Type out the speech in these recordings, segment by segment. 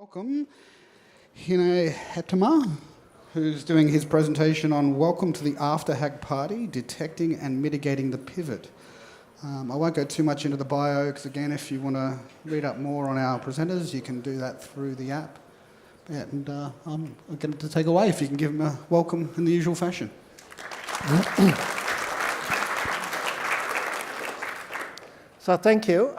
Welcome, Hinne Hettema, who's doing his presentation on Welcome to the After Hack Party, Detecting and Mitigating the Pivot. I won't go too much into the bio, because again, if you want to read up more on our presenters, you can do that through the app. And I'm going to take away if you can give them a welcome in the usual fashion. So thank you.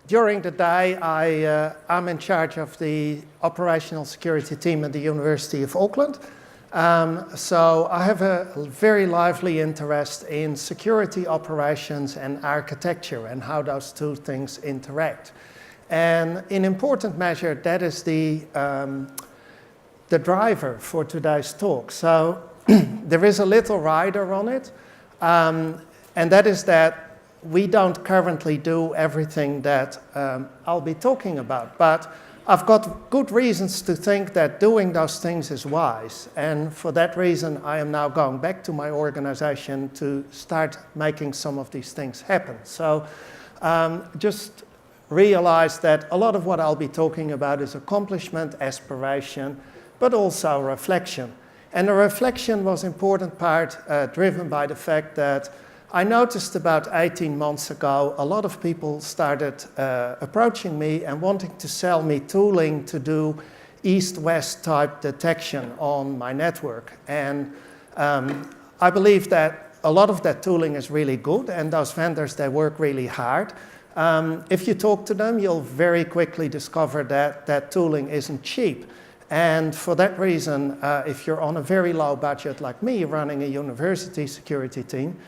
During the day, I'm in charge of the operational security team at the University of Auckland. So I have a very lively interest in security operations and architecture and how those two things interact. And in important measure, that is the driver for today's talk. So there is a little rider on it, and that is that we don't currently do everything that I'll be talking about, but I've got good reasons to think that doing those things is wise. And for that reason, I am now going back to my organization to start making some of these things happen. So just realize that a lot of what I'll be talking about is accomplishment, aspiration, but also reflection. And the reflection was an important part driven by the fact that I noticed about 18 months ago, a lot of people started approaching me and wanting to sell me tooling to do east-west type detection on my network. And I believe that a lot of that tooling is really good, and those vendors, they work really hard. If you talk to them, you'll very quickly discover that that tooling isn't cheap. And for that reason, if you're on a very low budget like me, running a university security team,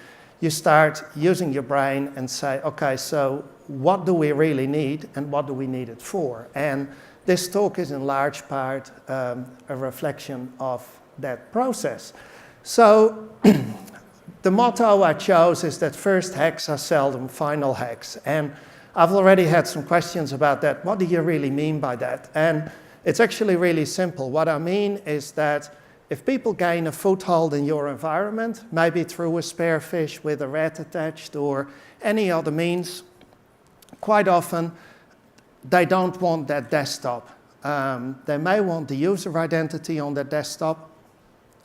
you start using your brain and say, okay, so what do we really need and what do we need it for? And this talk is in large part a reflection of that process. So the motto I chose is that first hacks are seldom final hacks. And I've already had some questions about that. What do you really mean by that? And it's actually really simple. What I mean is that if people gain a foothold in your environment, maybe through a spearfish with a rat attached or any other means, quite often they don't want that desktop. They may want the user identity on their desktop,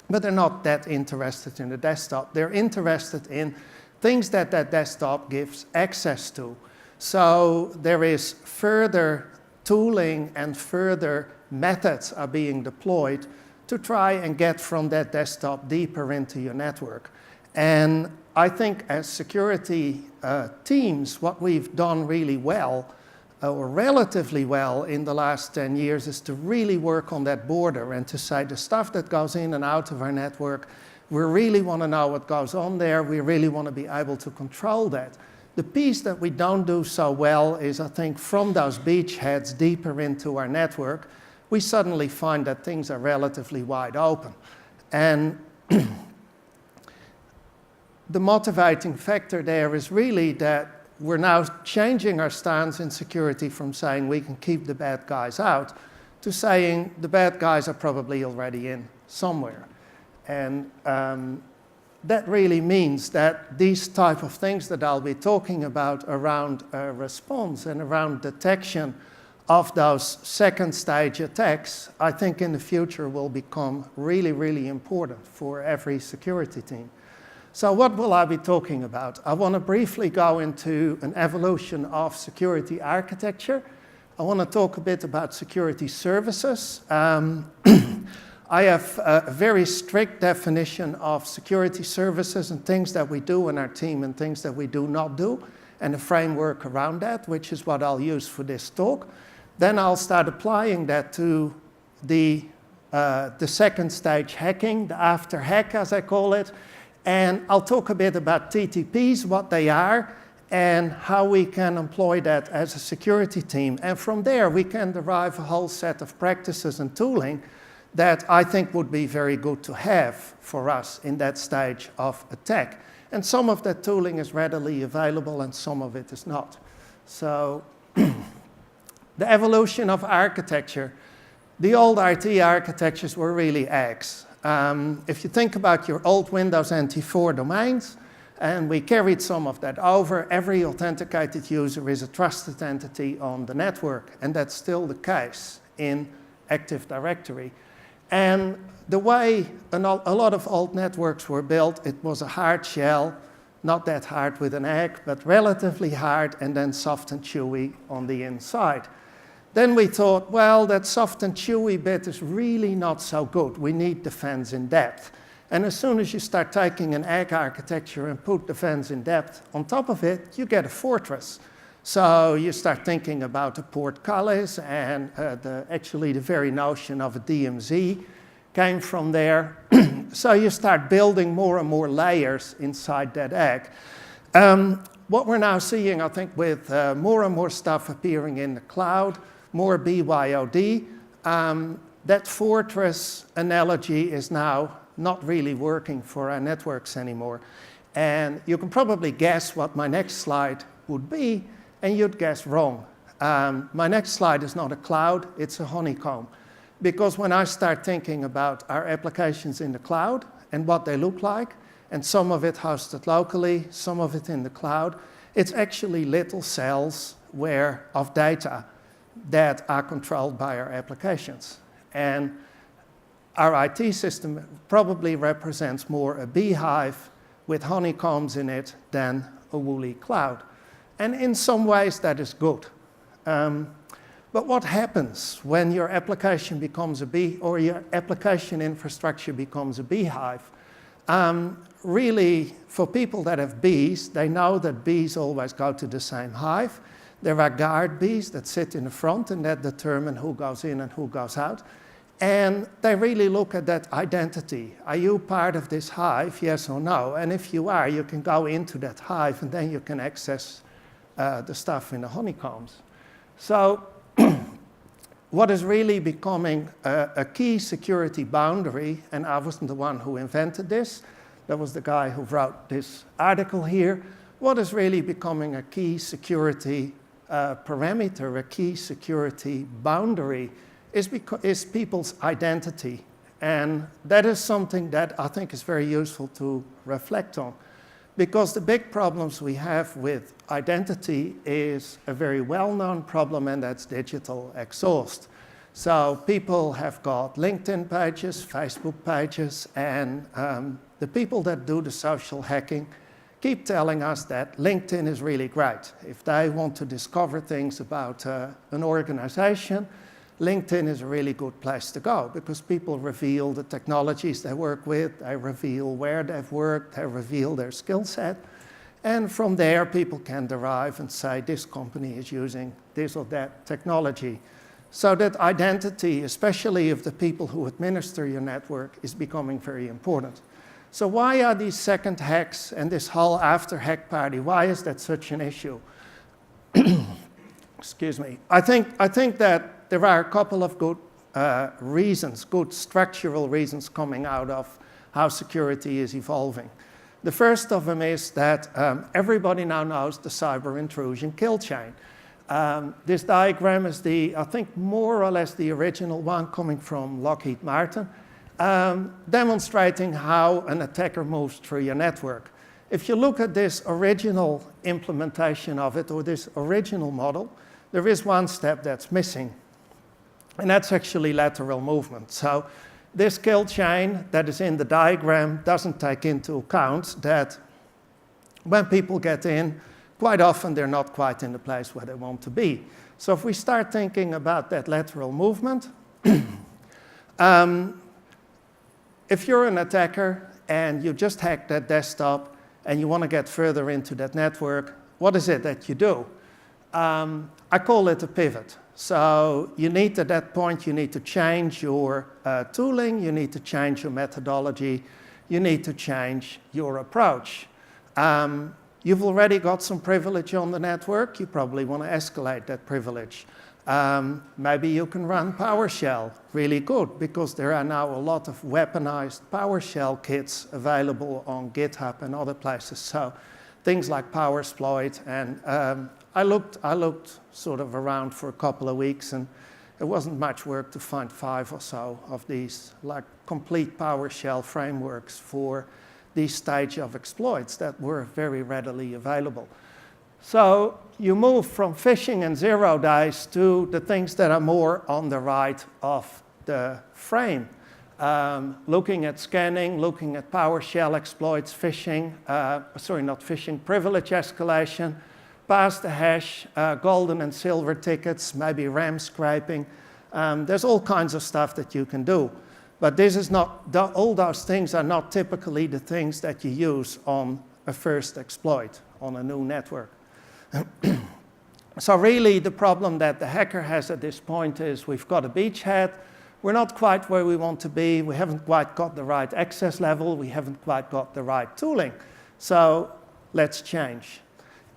but they're not that interested in the desktop. They're interested in things that that desktop gives access to. So there is further tooling and further methods are being deployed to try and get from that desktop deeper into your network. And I think as security teams, what we've done really well, or relatively well in the last 10 years, is to really work on that border and to say the stuff that goes in and out of our network, we really want to know what goes on there, we really want to be able to control that. The piece that we don't do so well is, I think, from those beachheads deeper into our network, we suddenly find that things are relatively wide open. And the motivating factor there is really that we're now changing our stance in security from saying we can keep the bad guys out to saying the bad guys are probably already in somewhere. And that really means that these type of things that I'll be talking about around response and around detection of those second stage attacks, I think in the future will become really, really important for every security team. So what will I be talking about? I want to briefly go into an evolution of security architecture. I want to talk a bit about security services. I have a very strict definition of security services and things that we do in our team and things that we do not do, and a framework around that, which is what I'll use for this talk. Then I'll start applying that to the second stage hacking, the after hack as I call it. And I'll talk a bit about TTPs, what they are, and how we can employ that as a security team. And from there, we can derive a whole set of practices and tooling that I think would be very good to have for us in that stage of attack. And some of that tooling is readily available and some of it is not. So the evolution of architecture. The old IT architectures were really eggs. If you think about your old Windows NT4 domains, and we carried some of that over, every authenticated user is a trusted entity on the network, and that's still the case. in Active Directory. And the way a lot of old networks were built, it was a hard shell, not that hard with an egg, but relatively hard, and then soft and chewy on the inside. Then we thought, well, that soft and chewy bit is really not so good. We need defense in depth. And as soon as you start taking an egg architecture and put defense in depth on top of it, you get a fortress. So you start thinking about the portcullis, and actually the very notion of a DMZ came from there. So you start building more and more layers inside that egg. What we're now seeing, I think, with more and more stuff appearing in the cloud, more BYOD, that fortress analogy is now not really working for our networks anymore. And you can probably guess what my next slide would be, and you'd guess wrong. My next slide is not a cloud, it's a honeycomb. Because when I start thinking about our applications in the cloud and what they look like, and some of it hosted locally, some of it in the cloud, it's actually little cells of data that are controlled by our applications. And our IT system probably represents more a beehive with honeycombs in it than a woolly cloud. And in some ways that is good. But what happens when your application becomes a bee, or your application infrastructure becomes a beehive? Really, for people that have bees, they know that bees always go to the same hive. There are guard bees that sit in the front and that determine who goes in and who goes out. And they really look at that identity. Are you part of this hive, yes or no? And if you are, you can go into that hive and then you can access the stuff in the honeycombs. So what is really becoming a key security boundary, and I wasn't the one who invented this, that was the guy who wrote this article here. What is really becoming a key security parameter, a key security boundary, is people's identity. And that is something that I think is very useful to reflect on. Because the big problems we have with identity is a very well-known problem, and that's digital exhaust. So people have got LinkedIn pages, Facebook pages, and the people that do the social hacking keep telling us that LinkedIn is really great. If they want to discover things about an organization, LinkedIn is a really good place to go because people reveal the technologies they work with, they reveal where they've worked, they reveal their skill set. And from there, people can derive and say, this company is using this or that technology. So that identity, especially of the people who administer your network, is becoming very important. So why are these second hacks and this whole after hack party, why is that such an issue? Excuse me. I think that there are a couple of good reasons, good structural reasons coming out of how security is evolving. The first of them is that everybody now knows the cyber intrusion kill chain. This diagram is I think more or less the original one coming from Lockheed Martin, demonstrating how an attacker moves through your network. If you look at this original implementation of it, or this original model, there is one step that's missing, and that's actually lateral movement. So this kill chain that is in the diagram doesn't take into account that when people get in, quite often they're not quite in the place where they want to be. So if we start thinking about that lateral movement, if you're an attacker and you just hacked that desktop and you want to get further into that network, what is it that you do? I call it a pivot. So you need, at that point, you need to change your tooling, you need to change your methodology, you need to change your approach. You've already got some privilege on the network, you probably want to escalate that privilege. Maybe you can run PowerShell really good, because there are now a lot of weaponized PowerShell kits available on GitHub and other places. So things like PowerSploit, and I looked sort of around for a couple of weeks, and it wasn't much work to find 5 or so of these like complete PowerShell frameworks for these stage of exploits that were very readily available. So you move from phishing and 0 days to the things that are more on the right of the frame. Looking at scanning, looking at PowerShell exploits, phishing, not phishing, privilege escalation, pass the hash, golden and silver tickets, maybe RAM scraping. There's all kinds of stuff that you can do. But this is not, all those things are not typically the things that you use on a first exploit, on a new network. So really the problem that the hacker has at this point is we've got a beachhead, we're not quite where we want to be, we haven't quite got the right access level, we haven't quite got the right tooling. So let's change.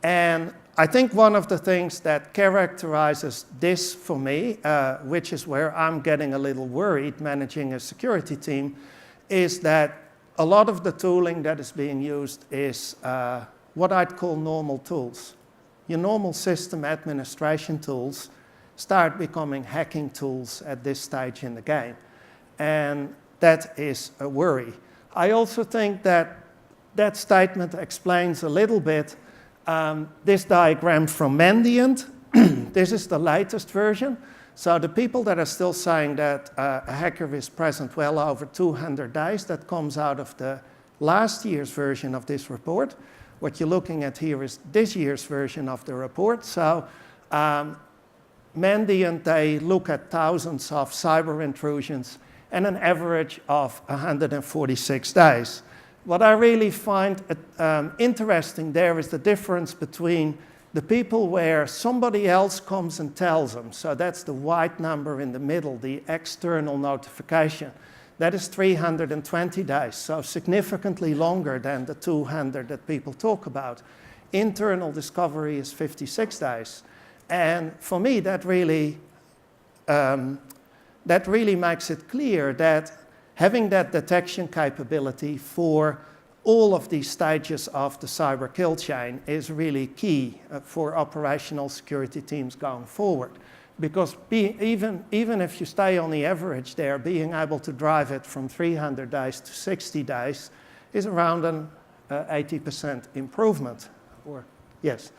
And I think one of the things that characterizes this for me, which is where I'm getting a little worried managing a security team, is that a lot of the tooling that is being used is what I'd call normal tools. Your normal system administration tools start becoming hacking tools at this stage in the game. And that is a worry. I also think that that statement explains a little bit this diagram from Mandiant. This is the latest version. So the people that are still saying that a hacker is present well over 200 days, that comes out of the last year's version of this report. What you're looking at here is this year's version of the report. So Mandiant, they look at thousands of cyber intrusions and an average of 146 days. What I really find interesting there is the difference between the people where somebody else comes and tells them. So that's the white number in the middle, the external notification. That is 320 days, so significantly longer than the 200 that people talk about. Internal discovery is 56 days. And for me, that really makes it clear that having that detection capability for all of these stages of the cyber kill chain is really key for operational security teams going forward. Because even if you stay on the average there, being able to drive it from 300 days to 60 days is around an 80% improvement. Yes.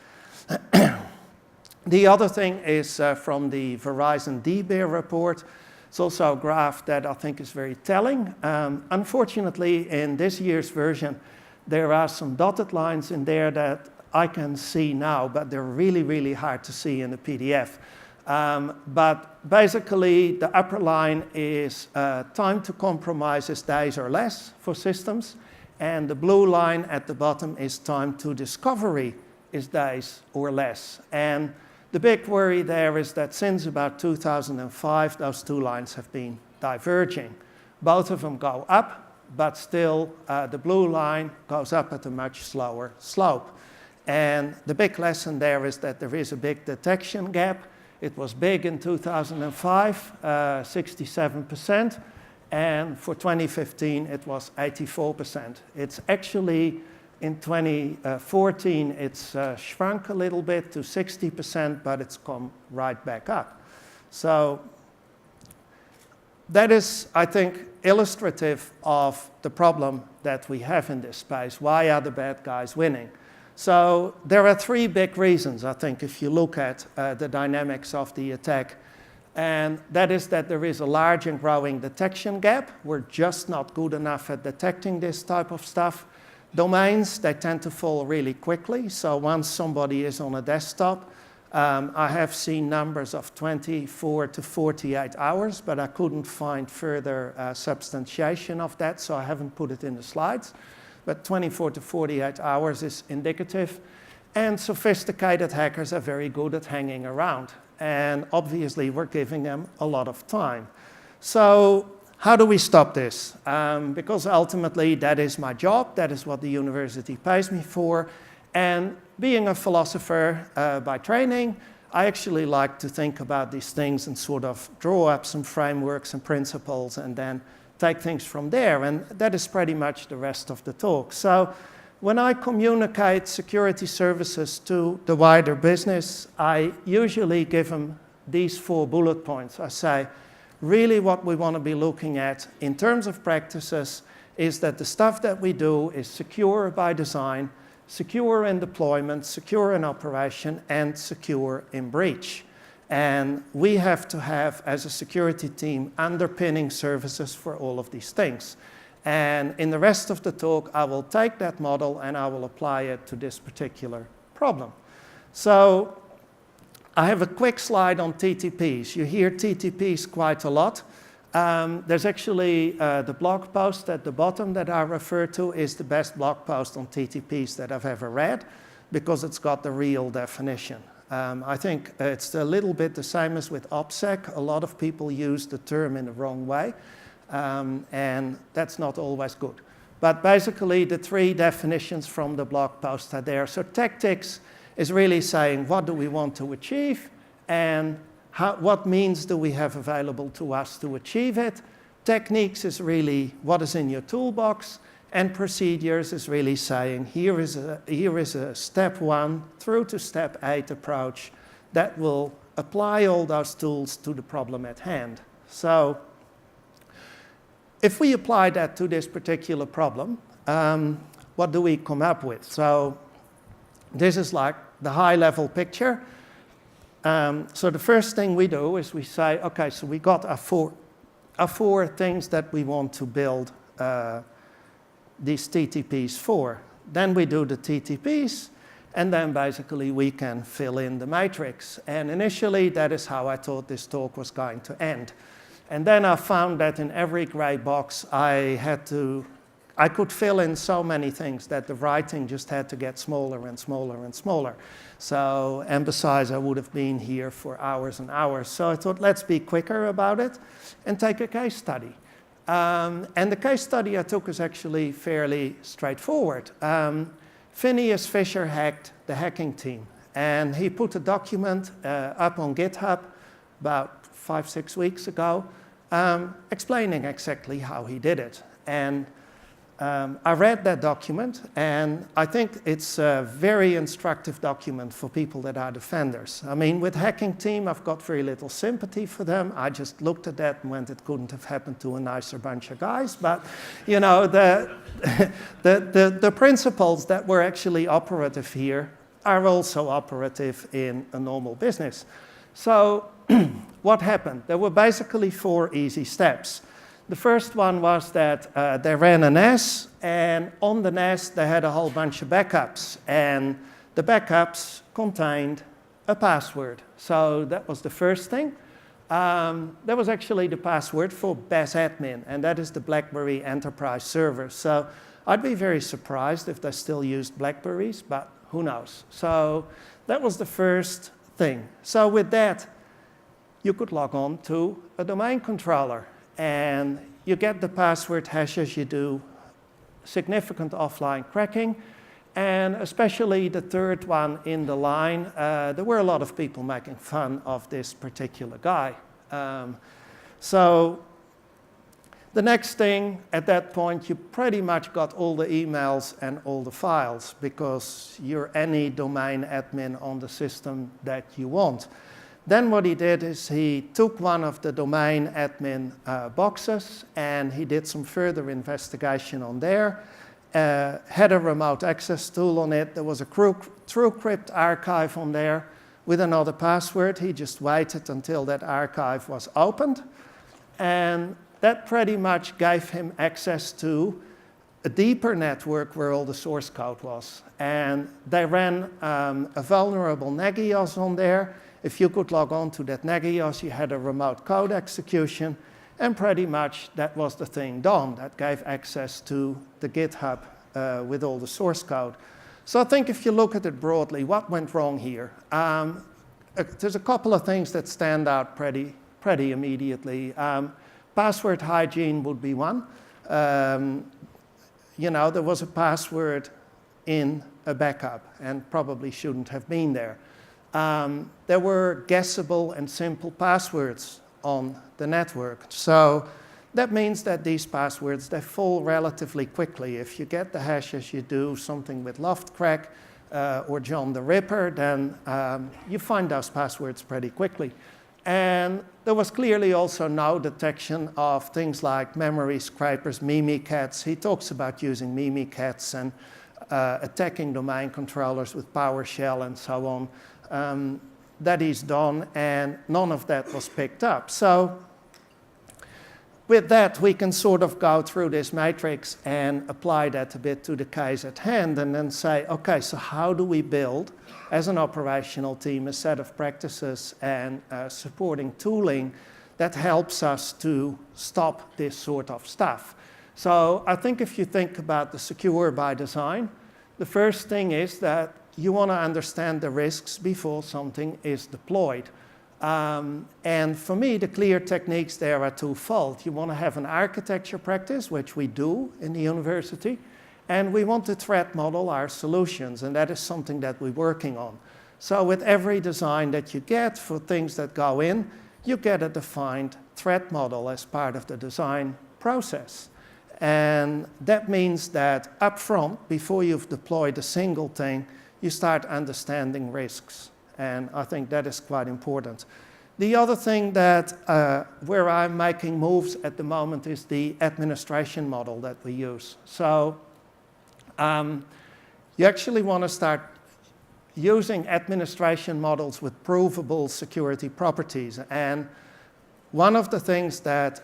The other thing is from the Verizon DBear report. It's also a graph that I think is very telling. Unfortunately, in this year's version, there are some dotted lines in there that I can see now, but they're really, really hard to see in the PDF. But basically, the upper line is time to compromise is days or less for systems, and the blue line at the bottom is time to discovery is days or less. And the big worry there is that since about 2005, those two lines have been diverging. Both of them go up, but still the blue line goes up at a much slower slope. And the big lesson there is that there is a big detection gap. It was big in 2005, 67%, and for 2015 it was 84%. It's actually, in 2014, it's shrunk a little bit to 60%, but it's come right back up. So that is, I think, illustrative of the problem that we have in this space. Why are the bad guys winning? So there are three big reasons, I think, if you look at the dynamics of the attack. And that is that there is a large and growing detection gap. We're just not good enough at detecting this type of stuff. Domains, they tend to fall really quickly. So once somebody is on a desktop, I have seen numbers of 24 to 48 hours, but I couldn't find further substantiation of that, so I haven't put it in the slides. But 24 to 48 hours is indicative. And sophisticated hackers are very good at hanging around. And obviously, we're giving them a lot of time. So how do we stop this? Because ultimately, that is my job. That is what the university pays me for. And being a philosopher by training, I actually like to think about these things and sort of draw up some frameworks and principles and then take things from there. And that is pretty much the rest of the talk. So when I communicate security services to the wider business, I usually give them these 4 bullet points. I say, really what we want to be looking at in terms of practices is that the stuff that we do is secure by design, secure in deployment, secure in operation, and secure in breach. And we have to have, as a security team, underpinning services for all of these things. And in the rest of the talk, I will take that model and I will apply it to this particular problem. So I have a quick slide on TTPs. You hear TTPs quite a lot. There's actually the blog post at the bottom that I refer to is the best blog post on TTPs that I've ever read, because it's got the real definition. I think it's a little bit the same as with OPSEC. A lot of people use the term in the wrong way, and that's not always good. But basically, the three definitions from the blog post are there. So tactics is really saying, what do we want to achieve, and what means do we have available to us to achieve it? Techniques is really what is in your toolbox, and procedures is really saying, here is a step 1 through to step 8 approach that will apply all those tools to the problem at hand. So if we apply that to this particular problem, what do we come up with? So this is like the high-level picture. So the first thing we do is we say, okay, so we got our four things that we want to build these TTPs for. Then we do the TTPs, and then basically we can fill in the matrix. And initially, that is how I thought this talk was going to end. And then I found that in every gray box, I could fill in so many things that the writing just had to get smaller and smaller and smaller. So emphasize, I would have been here for hours and hours. So I thought, let's be quicker about it and take a case study. And the case study I took is actually fairly straightforward. Phineas Fisher hacked the hacking team. And he put a document up on GitHub about 5-6 weeks ago, explaining exactly how he did it. And I read that document, and I think it's a very instructive document for people that are defenders. I mean, with hacking team, I've got very little sympathy for them. I just looked at that and went, it couldn't have happened to a nicer bunch of guys. But, you know, the principles that were actually operative here are also operative in a normal business. So what happened? There were basically 4 easy steps. The first one was that they ran a NAS, and on the NAS they had a whole bunch of backups, and the backups contained a password. So that was the first thing. That was actually the password for BASAdmin, and that is the BlackBerry Enterprise server. So I'd be very surprised if they still used BlackBerries, but who knows. So that was the first thing. So with that, you could log on to a domain controller, and you get the password hashes, you do significant offline cracking, and especially the third one in the line, there were a lot of people making fun of this particular guy. So the next thing, at that point, you pretty much got all the emails and all the files, because you're any domain admin on the system that you want. Then what he did is he took one of the domain admin boxes, and he did some further investigation on there, had a remote access tool on it. There was a TrueCrypt archive on there with another password. He just waited until that archive was opened, and that pretty much gave him access to a deeper network where all the source code was. And they ran a vulnerable Nagios on there. If you could log on to that Nagios, you had a remote code execution, and pretty much that was the thing done. That gave access to the GitHub with all the source code. So I think if you look at it broadly, what went wrong here? There's a couple of things that stand out pretty immediately. Password hygiene would be one. You know, there was a password in a backup and probably shouldn't have been there. There were guessable and simple passwords on the network. So that means that these passwords, they fall relatively quickly. If you get the hashes, you do something with Loftcrack or John the Ripper, then you find those passwords pretty quickly. And there was clearly also no detection of things like memory scrapers, Mimikatz. He talks about using Mimikatz and attacking domain controllers with PowerShell and so on. That is done, and none of that was picked up. So with that, we can sort of go through this matrix and apply that a bit to the case at hand, and then say, okay, so how do we build, as an operational team, a set of practices and supporting tooling that helps us to stop this sort of stuff? So I think if you think about the secure by design, the first thing is that you want to understand the risks before something is deployed. And for me, the clear techniques there are twofold. You want to have an architecture practice, which we do in the university, and we want to threat model our solutions, and that is something that we're working on. So with every design that you get for things that go in, you get a defined threat model as part of the design process. And that means that up front, before you've deployed a single thing, you start understanding risks. And I think that is quite important. The other thing that where I'm making moves at the moment is the administration model that we use. So you actually want to start using administration models with provable security properties. And one of the things that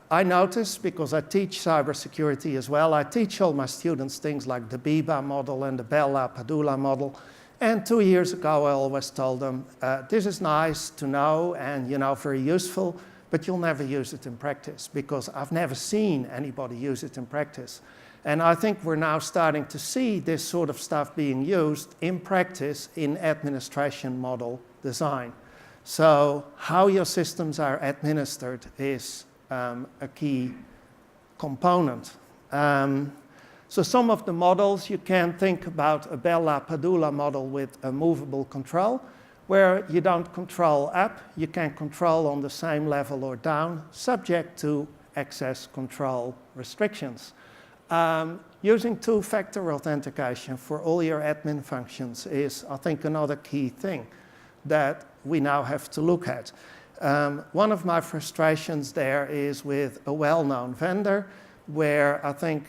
I notice, because I teach cybersecurity as well, I teach all my students things like the BIBA model and the Bell LaPadula model. And 2 years ago, I always told them, this is nice to know and very useful, but you'll never use it in practice, because I've never seen anybody use it in practice. And I think we're now starting to see this sort of stuff being used in practice in administration model design. So how your systems are administered is a key component. So some of the models, you can think about a Bell LaPadula model with a movable control, where you don't control up, you can control on the same level or down, subject to access control restrictions. Using two-factor authentication for all your admin functions is, I think, another key thing that we now have to look at. One of my frustrations there is with a well-known vendor, where I think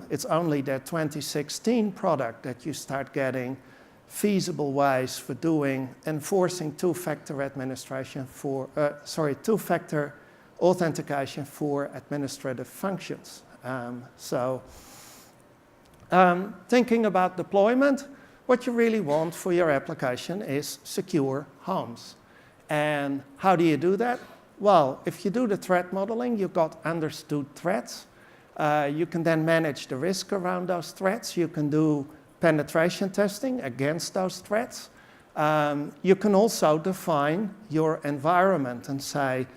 it's only their 2016 product that you start getting feasible ways for enforcing two-factor two-factor authentication for administrative functions. Thinking about deployment, what you really want for your application is secure homes. And how do you do that? Well, if you do the threat modeling, you've got understood threats. You can then manage the risk around those threats. You can do penetration testing against those threats. You can also define your environment and say,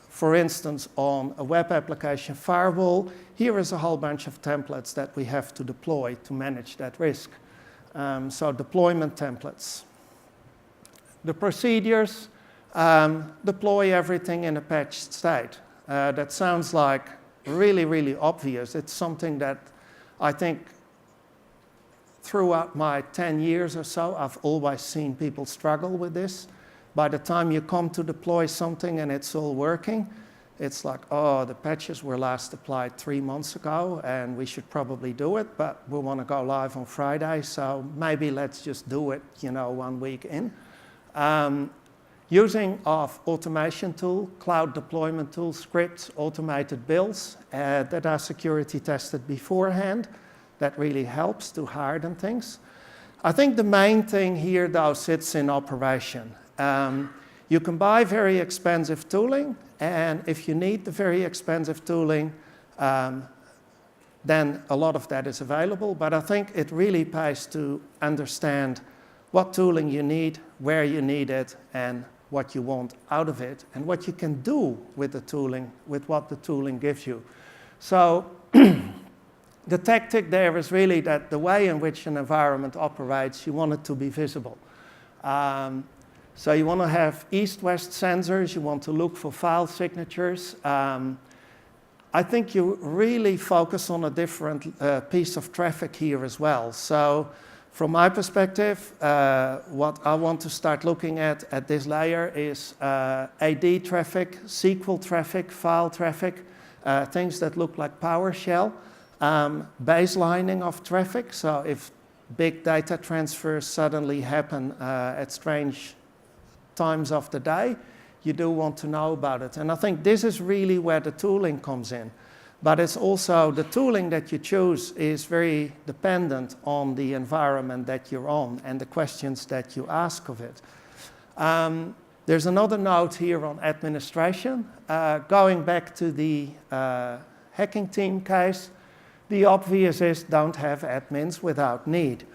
for instance, on a web application firewall, here is a whole bunch of templates that we have to deploy to manage that risk. So deployment templates. The procedures, deploy everything in a patched state. That sounds like really, really obvious. It's something that I think throughout my 10 years or so, I've always seen people struggle with this. By the time you come to deploy something and it's all working, it's like, oh, the patches were last applied 3 months ago and we should probably do it, but we want to go live on Friday, so maybe let's just do it, 1 week in. Using of automation tool, cloud deployment tool, scripts, automated builds that are security tested beforehand, that really helps to harden things. I think the main thing here, though, sits in operation. You can buy very expensive tooling, and if you need the very expensive tooling, then a lot of that is available. But I think it really pays to understand what tooling you need, where you need it, and what you want out of it, and what you can do with the tooling, with what the tooling gives you. So the tactic there is really that the way in which an environment operates, you want it to be visible. So you want to have east-west sensors, you want to look for file signatures. I think you really focus on a different piece of traffic here as well. So from my perspective, what I want to start looking at this layer is AD traffic, SQL traffic, file traffic, things that look like PowerShell. baselining of traffic. So if big data transfers suddenly happen at strange times of the day, you do want to know about it. And I think this is really where the tooling comes in. But it's also the tooling that you choose is very dependent on the environment that you're on and the questions that you ask of it. There's another note here on administration. Going back to the hacking team case, the obvious is don't have admins without need.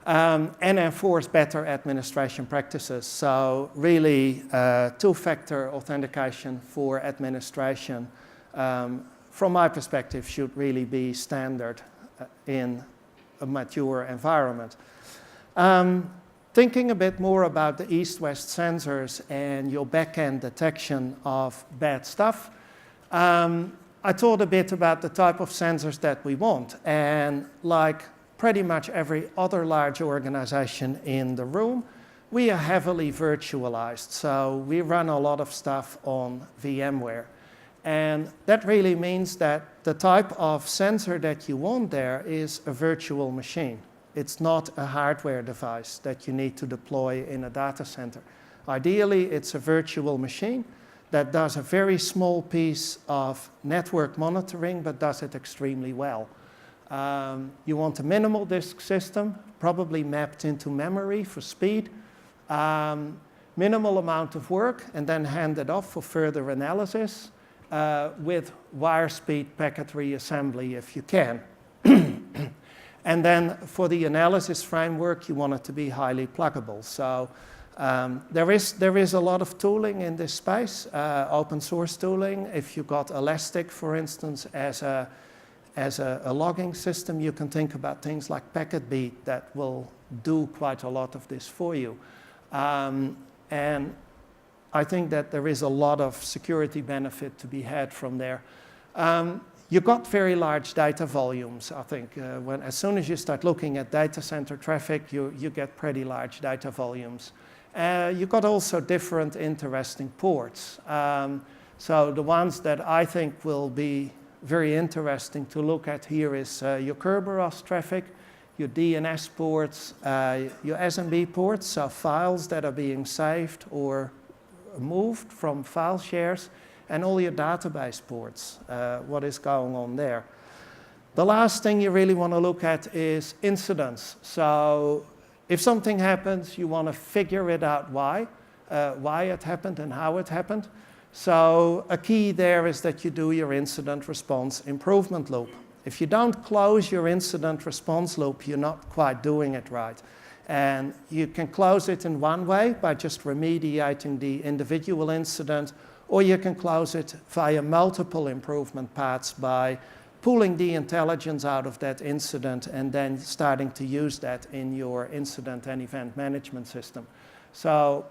And enforce better administration practices. So really, two-factor authentication for administration, from my perspective, should really be standard in a mature environment. Thinking a bit more about the east-west sensors and your back-end detection of bad stuff, I thought a bit about the type of sensors that we want. And like pretty much every other large organization in the room, we are heavily virtualized. So we run a lot of stuff on VMware. And that really means that the type of sensor that you want there is a virtual machine. It's not a hardware device that you need to deploy in a data center. Ideally, it's a virtual machine that does a very small piece of network monitoring, but does it extremely well. You want a minimal disk system, probably mapped into memory for speed, minimal amount of work, and then hand it off for further analysis with wire speed packet reassembly if you can. And then for the analysis framework, you want it to be highly pluggable. So there is a lot of tooling in this space, open source tooling. If you got Elastic, for instance, as a logging system, you can think about things like PacketBeat that will do quite a lot of this for you. And I think that there is a lot of security benefit to be had from there. You got very large data volumes, I think. As soon as you start looking at data center traffic, you get pretty large data volumes. You got also different interesting ports. So the ones that I think will be very interesting to look at here is your Kerberos traffic, your DNS ports, your SMB ports, so files that are being saved or moved from file shares, and all your database ports, what is going on there. The last thing you really want to look at is incidents. So if something happens, you want to figure it out why it happened and how it happened. So a key there is that you do your incident response improvement loop. If you don't close your incident response loop, you're not quite doing it right. And you can close it in one way by just remediating the individual incident, or you can close it via multiple improvement paths by pulling the intelligence out of that incident and then starting to use that in your incident and event management system. So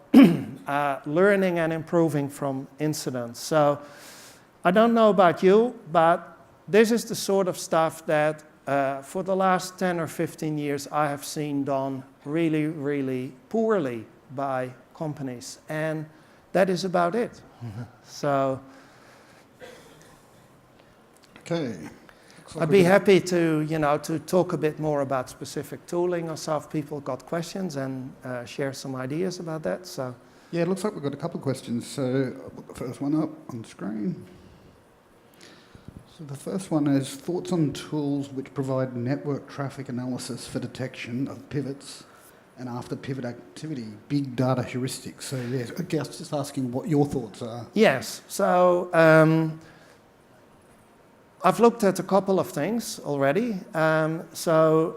learning and improving from incidents. So I don't know about you, but this is the sort of stuff that for the last 10 or 15 years I have seen done really, really poorly by companies. And that is about it. So okay. I'd be happy to, to talk a bit more about specific tooling or so if people got questions and share some ideas about that. So yeah, it looks like we've got a couple of questions. So I'll put the first one up on the screen. So the first one is thoughts on tools which provide network traffic analysis for detection of pivots and after pivot activity, big data heuristics. So yeah, I guess just asking what your thoughts are. Yes. So I've looked at a couple of things already. So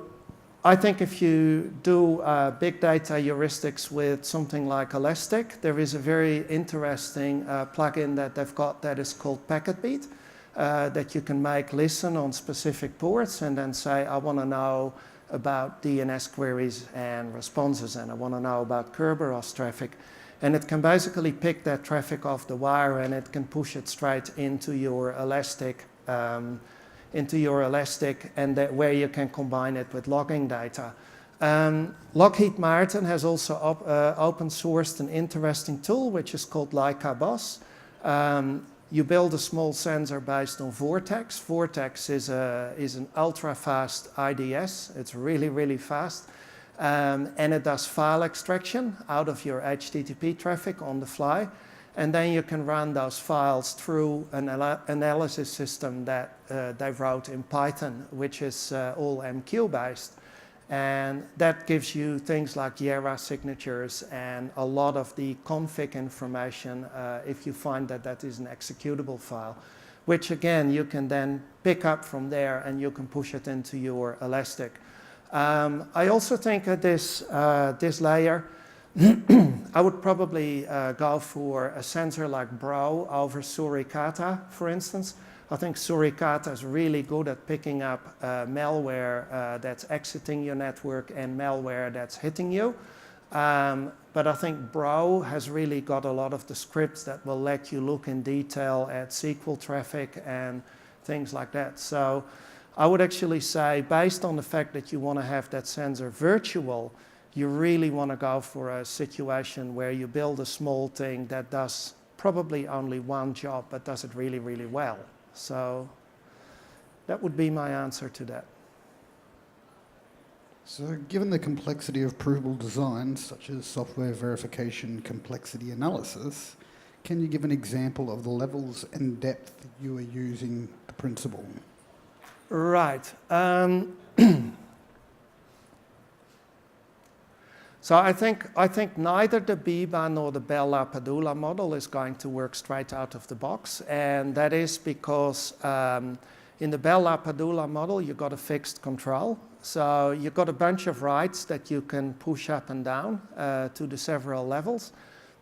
I think if you do big data heuristics with something like Elastic, there is a very interesting plugin that they've got that is called PacketBeat, that you can make listen on specific ports and then say, I want to know about DNS queries and responses, and I want to know about Kerberos traffic. And it can basically pick that traffic off the wire and it can push it straight into your Elastic, and that where you can combine it with logging data. Lockheed Martin has also open sourced an interesting tool which is called Leica Boss. You build a small sensor based on Vortex. Vortex is an ultra-fast IDS. It's really, really fast. And it does file extraction out of your HTTP traffic on the fly. And then you can run those files through an analysis system that they wrote in Python, which is all MQ based. And that gives you things like YERA signatures and a lot of the config information if you find that that is an executable file, which again you can then pick up from there and you can push it into your Elastic. I also think at this layer, I would probably go for a sensor like Bro over Suricata, for instance. I think Suricata is really good at picking up malware that's exiting your network and malware that's hitting you. But I think Bro has really got a lot of the scripts that will let you look in detail at SQL traffic and things like that. So I would actually say, based on the fact that you want to have that sensor virtual, you really want to go for a situation where you build a small thing that does probably only one job, but does it really, really well. So that would be my answer to that. So given the complexity of provable designs, such as software verification complexity analysis, can you give an example of the levels and depth you are using the principle? Right. So I think neither the Biba nor the Bell-LaPadula model is going to work straight out of the box, and that is because in the Bell-LaPadula model you got a fixed control. So you've got a bunch of writes that you can push up and down to the several levels,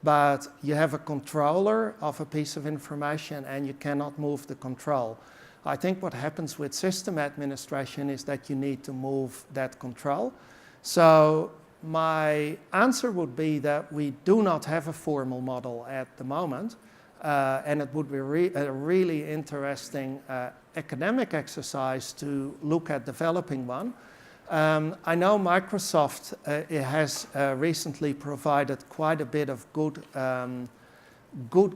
but you have a controller of a piece of information and you cannot move the control. I think what happens with system administration is that you need to move that control. So my answer would be that we do not have a formal model at the moment, and it would be a really interesting academic exercise to look at developing one. I know Microsoft has recently provided quite a bit of good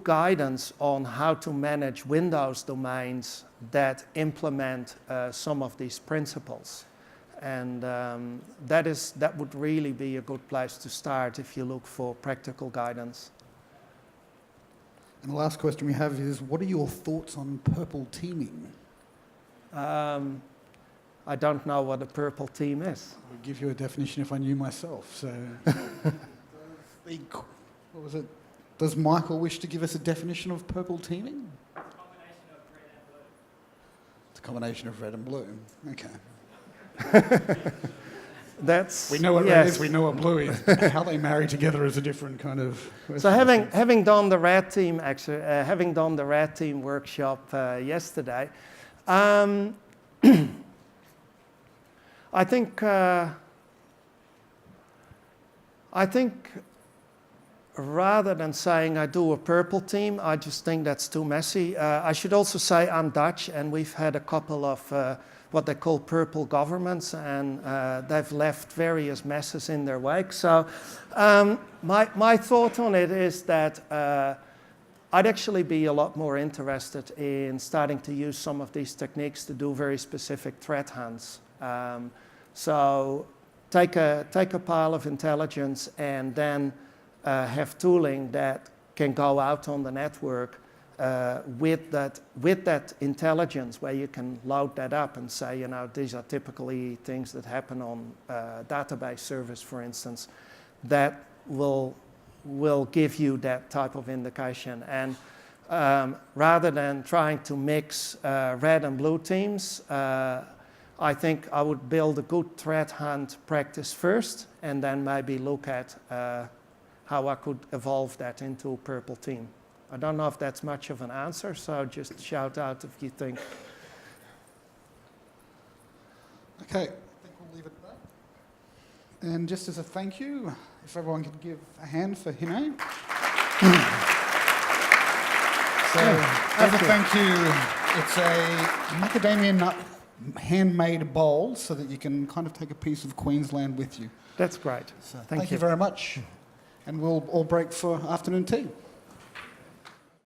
guidance on how to manage Windows domains that implement some of these principles. And that would really be a good place to start if you look for practical guidance. And the last question we have is, what are your thoughts on purple teaming? I don't know what a purple team is. I would give you a definition if I knew myself. So, what was it? Does Michael wish to give us a definition of purple teaming? It's a combination of red and blue. Okay. We know what red is, we know what blue is. How they marry together is a different kind of question. So having done the red team workshop yesterday, I think rather than saying I do a purple team, I just think that's too messy. I should also say I'm Dutch, and we've had a couple of what they call purple governments, and they've left various messes in their wake. So my thought on it is that I'd actually be a lot more interested in starting to use some of these techniques to do very specific threat hunts. So take a pile of intelligence and then have tooling that can go out on the network with that intelligence, where you can load that up and say, these are typically things that happen on database servers, for instance, that will give you that type of indication. And rather than trying to mix red and blue teams, I think I would build a good threat hunt practice first, and then maybe look at how I could evolve that into a purple team. I don't know if that's much of an answer, so just shout out if you think. Okay, I think we'll leave it at that. And just as a thank you, if everyone could give a hand for Hinne. So, as a thank you, it's a macadamia nut handmade bowl so that you can kind of take a piece of Queensland with you. That's great. So thank you very much. And we'll all break for afternoon tea.